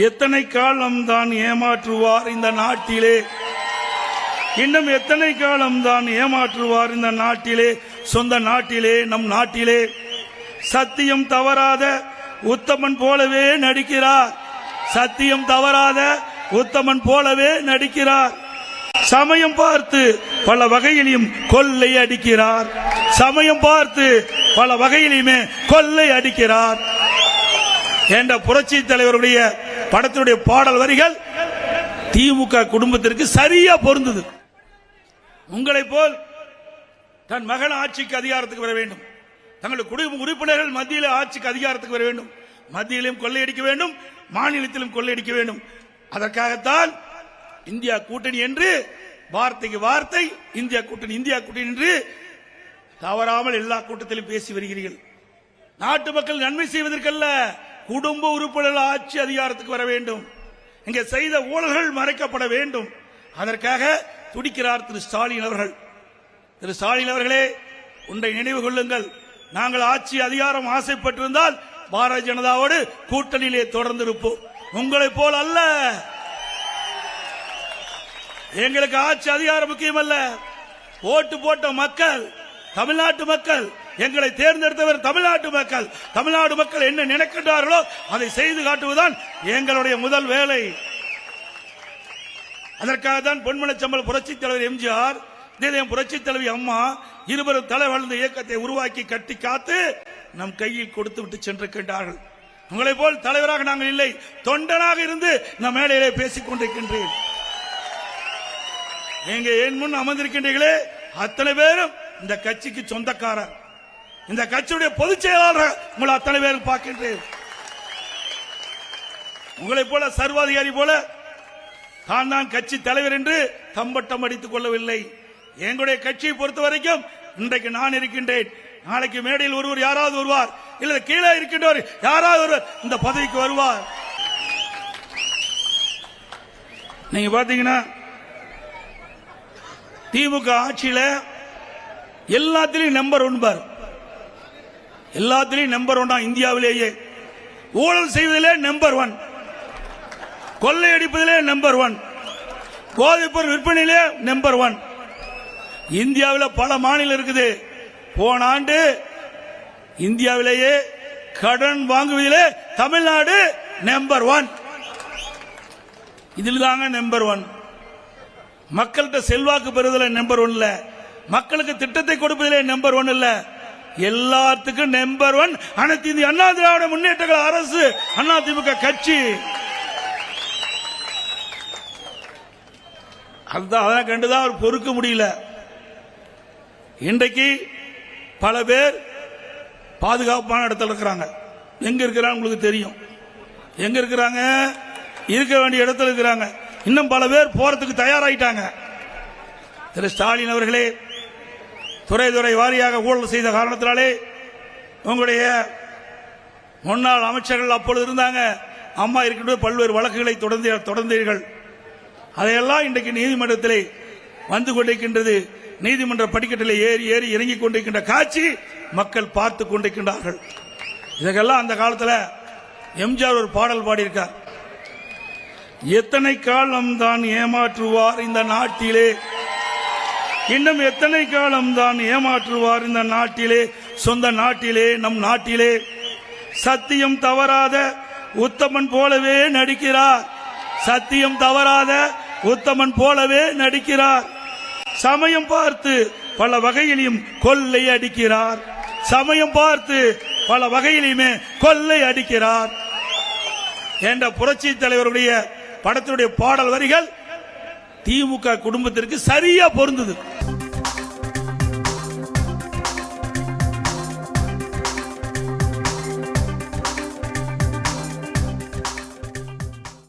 எத்தனை காலம் தான் ஏமாற்றுவார் இந்த நாட்டிலே? இன்னும் எத்தனை காலம் தான் ஏமாற்றுவார் இந்த நாட்டிலே? சொந்த நாட்டிலே, நம் நாட்டிலே சத்தியம் தவறாத உத்தமன் போலவே நடிக்கிறார். சத்தியம் தவறாத உத்தமன் போலவே நடிக்கிறார். சமயம் பார்த்து பல வகையிலும் கொள்ளை அடிக்கிறார். சமயம் பார்த்து பல வகையிலுமே கொள்ளை அடிக்கிறார் என்ற புரட்சி தலைவருடைய படத்தினுடைய பாடல் வரிகள் திமுக குடும்பத்திற்கு சரியா பொருந்தது. உங்களை போல் தன் மகன் ஆட்சிக்கு அதிகாரத்துக்கு வர வேண்டும், தங்களுடைய குடும்ப உறுப்பினர்கள் மத்தியில் ஆட்சிக்கு அதிகாரத்துக்கு வர வேண்டும், மத்தியிலும் கொள்ளையடிக்க வேண்டும், மாநிலத்திலும் கொள்ளையடிக்க வேண்டும். அதற்காகத்தான் இந்தியா கூட்டணி என்று வார்த்தைக்கு வார்த்தை இந்தியா கூட்டணி என்று தவறாமல் எல்லா கூட்டத்திலும் பேசி வருகிறீர்கள். நாட்டு மக்கள் நன்மை செய்வதற்கல்ல, குடும்ப உறுப்பினர்கள் ஆட்சி அதிகாரத்துக்கு வர வேண்டும், இங்கே செய்த ஊழல்கள் மறைக்கப்பட வேண்டும். அதற்காக துடிக்கிறார் திரு ஸ்டாலின் அவர்கள். திரு ஸ்டாலின் அவர்களே, ஒன்றை நினைவு கொள்ளுங்கள், நாங்கள் ஆட்சி அதிகாரம் ஆசைப்பட்டிருந்தால் பாரதிய ஜனதாவோடு கூட்டணியிலே தொடர்ந்து இருப்போம். உங்களை போல் அல்ல. எங்களுக்கு ஆட்சி அதிகாரம் முக்கியம் அல்ல. ஓட்டு போட்ட மக்கள், தமிழ்நாட்டு மக்கள், எங்களை தேர்ந்தெடுத்தவர் தமிழ்நாட்டு மக்கள். தமிழ்நாடு மக்கள் என்ன நினைக்கின்றார்களோ அதை செய்து காட்டுவதுதான் எங்களுடைய முதல் வேலை. அதற்காகத்தான் பொன்மனச்சம்பல் புரட்சி தலைவர் எம்ஜிஆர், புரட்சி தலைவி அம்மா இருவரும் தலைவழ்ந்த இயக்கத்தை உருவாக்கி கட்டி காத்து நம் கையில் கொடுத்து விட்டு சென்றிருக்கின்றார்கள். உங்களை போல் தலைவராக நாங்கள் இல்லை, தொண்டனாக இருந்து நம் மேடையிலே பேசிக் கொண்டிருக்கின்றேன். எங்க என் முன் அமர்ந்திருக்கின்றீர்களே அத்தனை பேரும் இந்த கட்சிக்கு சொந்தக்காரர், இந்த கட்சியுடைய பொதுச் செயலாளர். உங்களை அத்தனை பேரும் பார்க்கின்றேன். உங்களை போல சர்வாதிகாரி போல தான் கட்சி தலைவர் என்று தம்பட்டம் அடித்துக் கொள்ளவில்லை. எங்களுடைய கட்சியை பொறுத்த வரைக்கும் இன்றைக்கு நான் இருக்கின்றேன், நாளைக்கு மேடையில் ஒருவர் யாராவது வருவார், இல்ல கீழே இருக்கின்றவர் யாராவது ஒருவர் இந்த பதவிக்கு வருவார். நீங்க பாத்தீங்கன்னா திமுக ஆட்சியில எல்லாத்திலையும் நம்பர் 1 பார், எல்லாத்திலையும் நம்பர் 1 இந்தியாவிலேயே. ஊழல் செய்வதிலே நம்பர் 1, கொள்ளையடிப்பதிலே நம்பர் 1, போதைப்பொருள் விற்பனையிலே நம்பர் 1. இந்தியாவில் பல மாநிலம் இருக்குது. போன ஆண்டு இந்தியாவிலேயே கடன் வாங்குவதிலே தமிழ்நாடு நம்பர் 1. இதில் தாங்க நம்பர் 1. மக்கள்கிட்ட செல்வாக்கு பெறுவதில் நம்பர் 1 இல்ல, மக்களுக்கு திட்டத்தை கொடுப்பதிலே நம்பர் 1 இல்ல, எல்லாத்துக்கும் நம்பர் 1 அனைத்து இந்திய அண்ணா திராவிட முன்னேற்ற கழக அரசு, அதிமுக கட்சி. அதான் கண்டுதான் அவர் பொறுக்க முடியல. இன்றைக்கு பல பேர் பாதுகாப்பான இடத்துல இருக்கிறாங்க. எங்க இருக்கிறாங்க உங்களுக்கு தெரியும். எங்க இருக்கிறாங்க? இருக்க வேண்டிய இடத்துல இருக்கிறாங்க. இன்னும் பல பேர் போறதுக்கு தயாராயிட்டாங்க. திரு ஸ்டாலின் அவர்களே, துறை வாரியாக ஊழல் செய்த காரணத்தினாலே உங்களுடைய முன்னாள் அமைச்சர்கள் அப்பொழுது இருந்தாங்க, அம்மா இருக்கின்ற பல்வேறு வழக்குகளை தொடர்ந்தீர்கள். அதையெல்லாம் இன்றைக்கு நீதிமன்றத்திலே வந்து கொண்டிருக்கின்றது. நீதிமன்ற படிக்கட்டிலே ஏறி இறங்கிக் கொண்டிருக்கின்ற காட்சி மக்கள் பார்த்து கொண்டிருக்கின்றார்கள். இதற்கெல்லாம் அந்த காலத்தில் எம்ஜிஆர் ஒரு பாடல் பாடியிருக்கார். எத்தனை காலம் தான் ஏமாற்றுவார் இந்த நாட்டிலே? இன்னும் எத்தனை காலம் தான் ஏமாற்றுவார் இந்த நாட்டிலே? சொந்த நாட்டிலே, நம் நாட்டிலே சத்தியம் தவறாத உத்தமன் போலவே நடிக்கிறார். சத்தியம் தவறாத உத்தமன் போலவே நடிக்கிறார். சமயம் பார்த்து பல வகையிலும் கொள்ளை அடிக்கிறார். சமயம் பார்த்து பல வகையிலுமே கொள்ளை அடிக்கிறார் என்ற புரட்சி தலைவருடைய படத்தினுடைய பாடல் வரிகள் திமுக குடும்பத்திற்கு சரியா பொருந்தது.